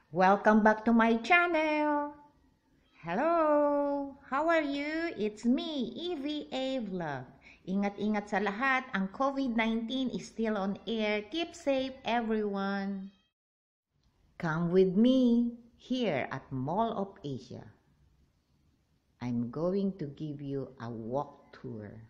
Welcome back to my channel! Hello! How are you? It's me, EVA Vlog. Ingat-ingat sa lahat. Ang COVID-19 is still on air. Keep safe, everyone! Come with me here at Mall of Asia. I'm going to give you a walk tour.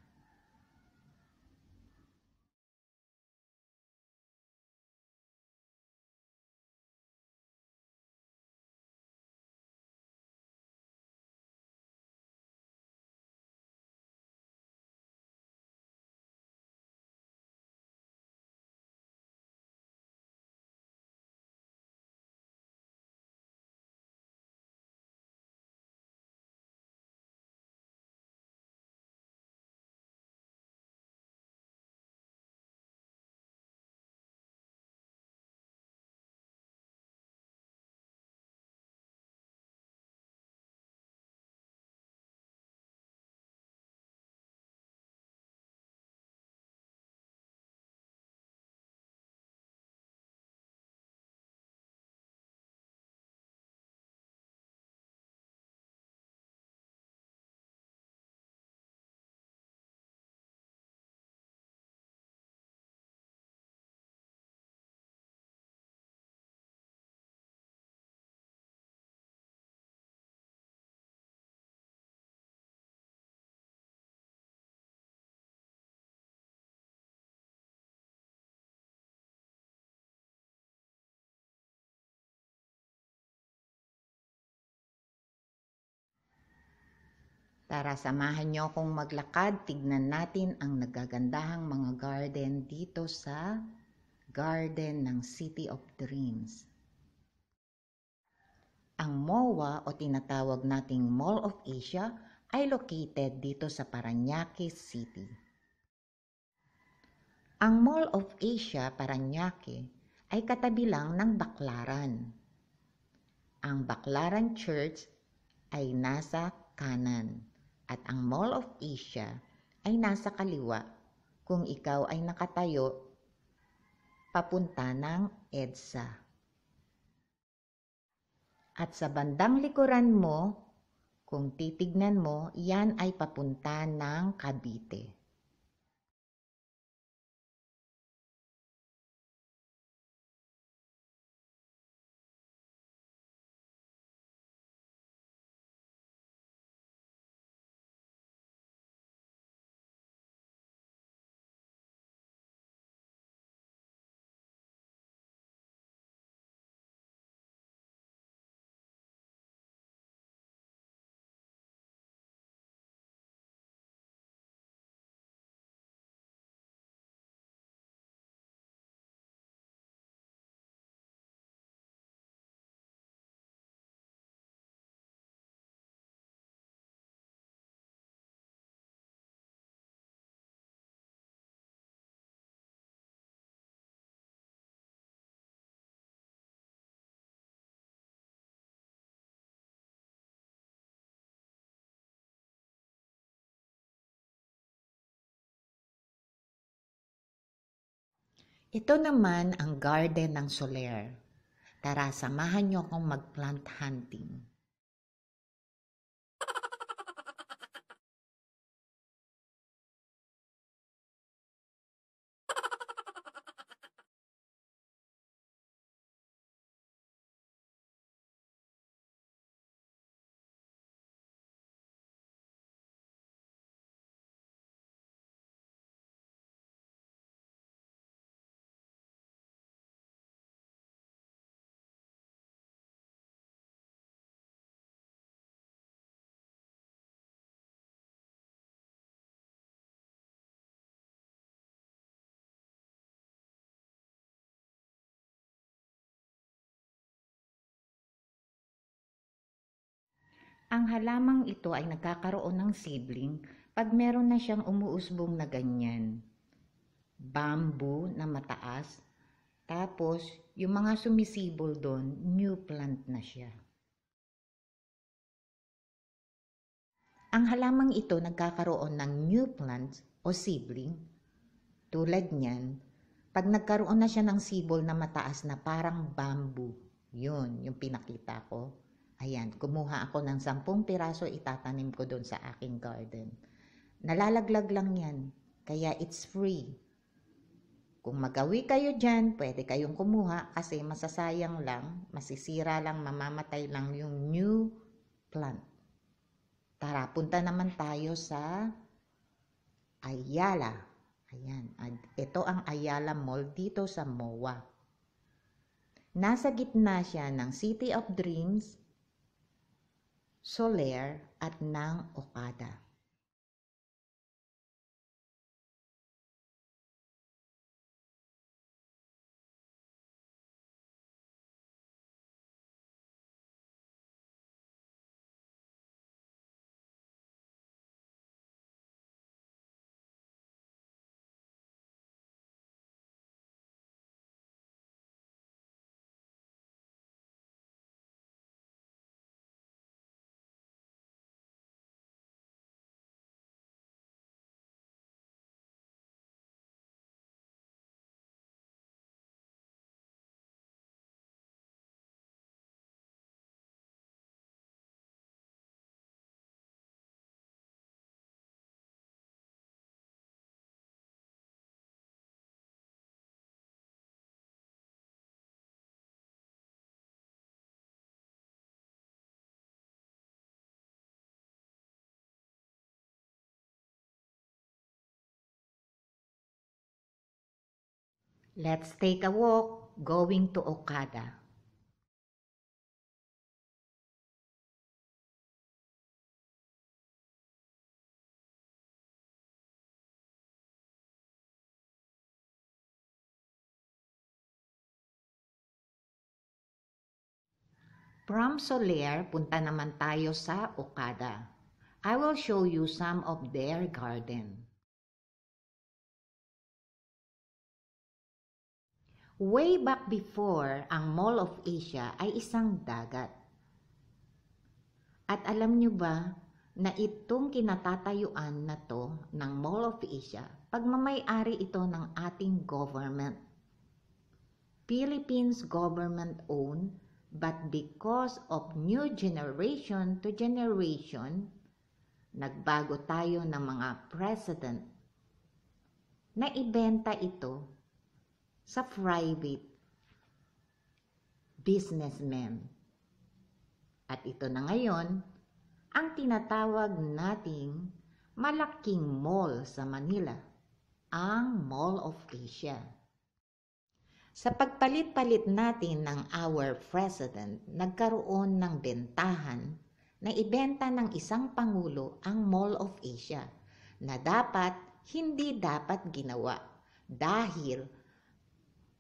Tara, samahan niyo akong maglakad. Tignan natin ang nagagandahang mga garden dito sa Garden ng City of Dreams. Ang MOA o tinatawag nating Mall of Asia ay located dito sa Parañaque City. Ang Mall of Asia, Parañaque ay katabi lang ng Baclaran. Ang Baclaran Church ay nasa kanan at ang Mall of Asia ay nasa kaliwa kung ikaw ay nakatayo papunta ng EDSA. At sa bandang likuran mo, kung titignan mo, yan ay papunta ng Cavite. Ito naman ang Garden ng Soler. Tara, samahan niyo akong mag-plant hunting. Ang halamang ito ay nagkakaroon ng seedling pag meron na siyang umuusbong na ganyan. Bamboo na mataas, tapos yung mga sumisibol doon, new plant na siya. Ang halamang ito nagkakaroon ng new plants o seedling. Tulad niyan, pag nagkaroon na siya ng sibol na mataas na parang bamboo, Yun, yung pinakita ko. Ayan, kumuha ako ng 10 piraso, itatanim ko doon sa aking garden. Nalalaglag lang yan, kaya it's free. Kung magawi kayo dyan, pwede kayong kumuha kasi masasayang lang, masisira lang, mamamatay lang yung new plant. Tara, punta naman tayo sa Ayala. Ayan, ito ang Ayala Mall dito sa MOA. Nasa gitna siya ng City of Dreams, Soler at ng Okada. Let's take a walk going to Okada. From Soler, punta naman tayo sa Okada. I will show you some of their garden. Way back before, ang Mall of Asia ay isang dagat. At alam nyo ba na itong kinatatayuan na to ng Mall of Asia, pagmamay-ari ito ng ating government. Philippines government owned, but because of new generation to generation, nagbago tayo ng mga president na ibenta ito sa private businessmen. At ito na ngayon, ang tinatawag nating malaking mall sa Manila, ang Mall of Asia. Sa pagpalit-palit natin ng our president, nagkaroon ng bentahan na ibenta ng isang pangulo ang Mall of Asia na hindi dapat ginawa dahil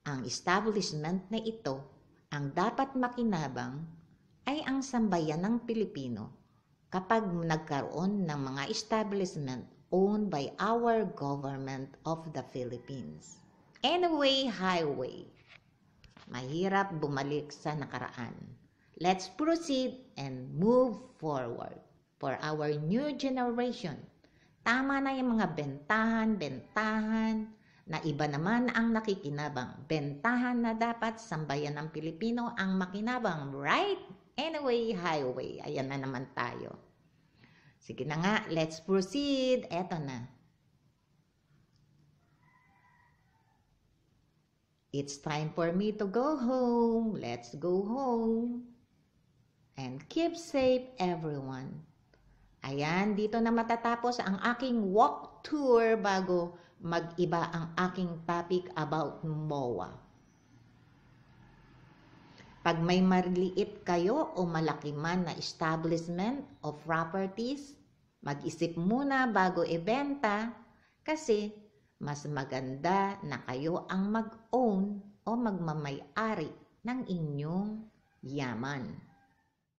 ang establishment na ito ang dapat makinabang ay ang sambayan ng Pilipino kapag nagkaroon ng mga establishment owned by our government of the Philippines. Anyway, highway. Mahirap bumalik sa nakaraan. Let's proceed and move forward for our new generation. Tama na yung mga bentahan na iba naman ang nakikinabang. Bentahan na dapat sambayan ng Pilipino ang makinabang, right? Anyway, highway. Ayan na naman tayo. Sige na nga, let's proceed. Eto na. It's time for me to go home. Let's go home. And keep safe, everyone. Ayan, dito na matatapos ang aking walk tour bago mag-iba ang aking topic about MOA. Pag may maliit kayo o malaki man na establishment of properties, mag-isip muna bago ibenta kasi mas maganda na kayo ang mag-own o magmamay-ari ng inyong yaman.